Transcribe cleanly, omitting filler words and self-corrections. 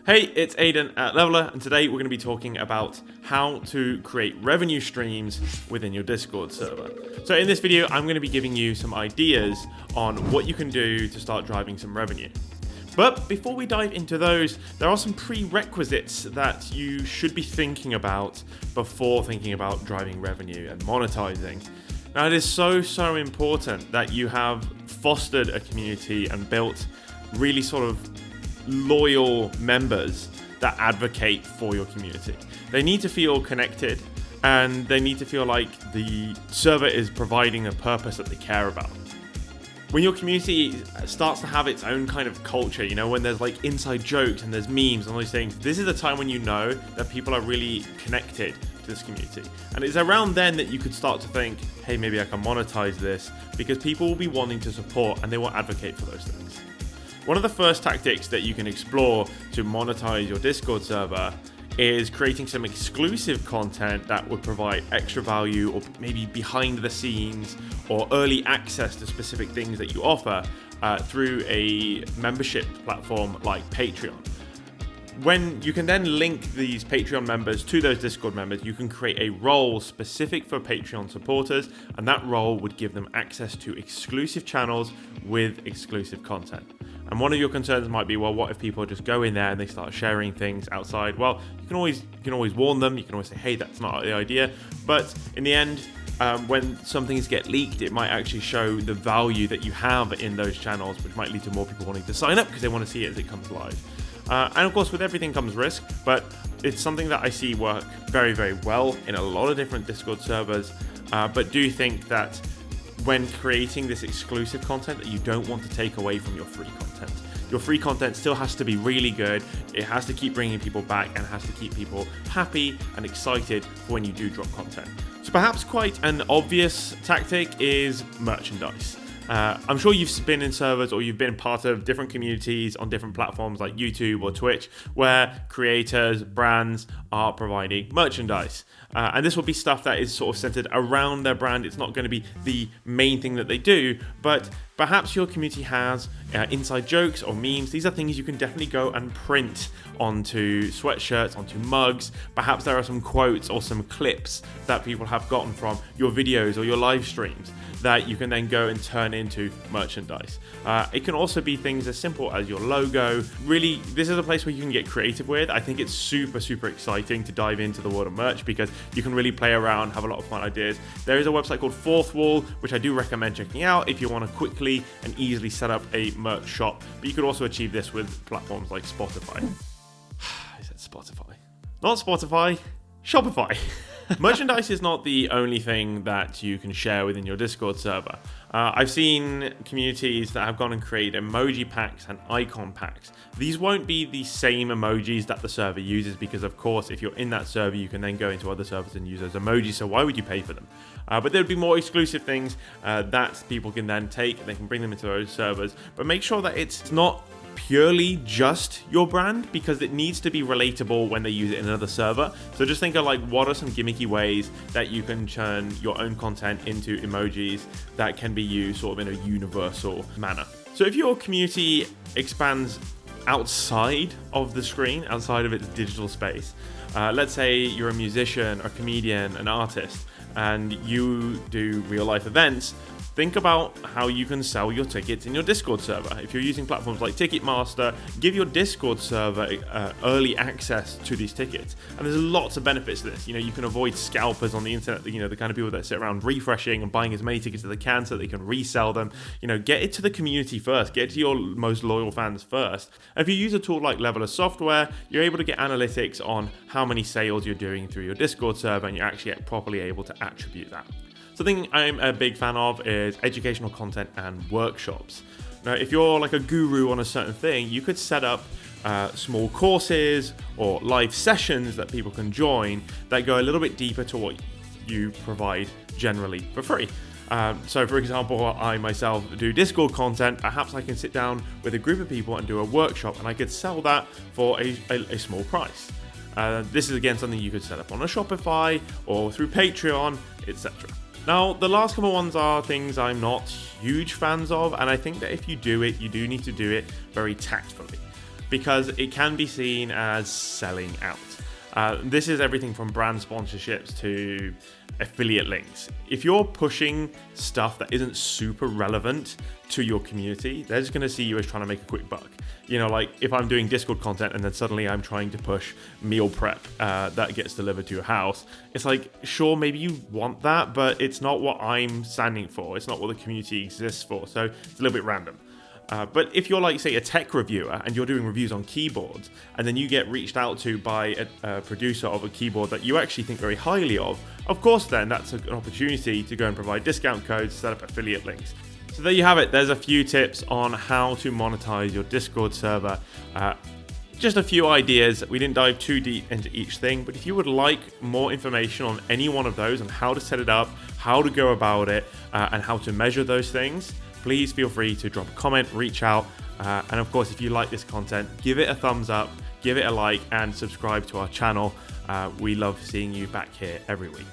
Hey, it's Aidan at Levellr, and today we're going to be talking about how to create revenue streams within your Discord server. So in this video, I'm going to be giving you some ideas on what you can do to start driving some revenue. But before we dive into those, there are some prerequisites that you should be thinking about before thinking about driving revenue and monetizing. Now, it is so important that you have fostered a community and built really sort of loyal members that advocate for your community. They need to feel connected and they need to feel like the server is providing a purpose that they care about. When your community starts to have its own kind of culture, you know, when there's like inside jokes and there's memes and all these things, this is the time when you know that people are really connected to this community. And it's around then that you could start to think, hey, maybe I can monetize this, because people will be wanting to support and they will advocate for those things. One of the first tactics that you can explore to monetize your Discord server is creating some exclusive content that would provide extra value, or maybe behind the scenes or early access to specific things that you offer through a membership platform like Patreon. When you can then link these Patreon members to those Discord members, you can create a role specific for Patreon supporters, and that role would give them access to exclusive channels with exclusive content. And one of your concerns might be, well, what if people just go in there and they start sharing things outside? Well, you can always warn them. You can always say, hey, that's not the idea. But in the end, when some things get leaked, it might actually show the value that you have in those channels, which might lead to more people wanting to sign up because they want to see it as it comes live. And of course, with everything comes risk, but it's something that I see work very well in a lot of different Discord servers. But do think that when creating this exclusive content, that you don't want to take away from your free content. Your free content still has to be really good. It has to keep bringing people back and has to keep people happy and excited for when you do drop content. So perhaps quite an obvious tactic is merchandise. I'm sure you've been in servers or you've been part of different communities on different platforms like YouTube or Twitch, where creators, brands are providing merchandise. And this will be stuff that is sort of centered around their brand. It's not going to be the main thing that they do, but perhaps your community has inside jokes or memes. These are things you can definitely go and print onto sweatshirts, onto mugs. Perhaps there are some quotes or some clips that people have gotten from your videos or your live streams that you can then go and turn into merchandise. It can also be things as simple as your logo. Really, this is a place where you can get creative with. I think it's super exciting to dive into the world of merch because you can really play around, have a lot of fun ideas. There is a website called Fourth Wall, which I do recommend checking out if you want to quickly and easily set up a merch shop. But you could also achieve this with platforms like Spotify. I said Spotify. Not Spotify, Shopify. Merchandise is not the only thing that you can share within your Discord server. I've seen communities that have gone and created emoji packs and icon packs. These won't be the same emojis that the server uses because, of course, if you're in that server, you can then go into other servers and use those emojis, so why would you pay for them? But there would be more exclusive things that people can then take and they can bring them into those servers. But make sure that it's not purely just your brand, because it needs to be relatable when they use it in another server. So just think of like, what are some gimmicky ways that you can turn your own content into emojis that can be used sort of in a universal manner. So if your community expands outside of the screen, outside of its digital space, let's say you're a musician, a comedian, an artist, and you do real life events, think about how you can sell your tickets in your Discord server. If you're using platforms like Ticketmaster, give your Discord server early access to these tickets. And there's lots of benefits to this. You know, you can avoid scalpers on the internet, you know, the kind of people that sit around refreshing and buying as many tickets as they can so they can resell them. You know, get it to the community first, get it to your most loyal fans first. And if you use a tool like Levellr software, you're able to get analytics on how many sales you're doing through your Discord server, and you're actually properly able to attribute that. Something I'm a big fan of is educational content and workshops. Now, if you're like a guru on a certain thing, you could set up small courses or live sessions that people can join that go a little bit deeper to what you provide generally for free. So for example, I myself do Discord content. Perhaps I can sit down with a group of people and do a workshop, and I could sell that for a small price. This is again something you could set up on a Shopify or through Patreon, etc. Now, the last couple ones are things I'm not huge fans of, and I think that if you do it, you do need to do it very tactfully. because it can be seen as selling out. This is everything from brand sponsorships to affiliate links. If you're pushing stuff that isn't super relevant to your community, they're just going to see you as trying to make a quick buck. You know, like if I'm doing Discord content and then suddenly I'm trying to push meal prep that gets delivered to your house, it's like, sure, maybe you want that, but it's not what I'm standing for. It's not what the community exists for. So it's a little bit random. But if you're like, say, a tech reviewer and you're doing reviews on keyboards, and then you get reached out to by a producer of a keyboard that you actually think very highly of course, then that's an opportunity to go and provide discount codes, set up affiliate links. So there you have it. There's a few tips on how to monetize your Discord server. Just a few ideas. We didn't dive too deep into each thing, but if you would like more information on any one of those and how to set it up, how to go about it, and how to measure those things, please feel free to drop a comment, reach out, and of course, if you like this content, give it a thumbs up, give it a like, and subscribe to our channel. We love seeing you back here every week.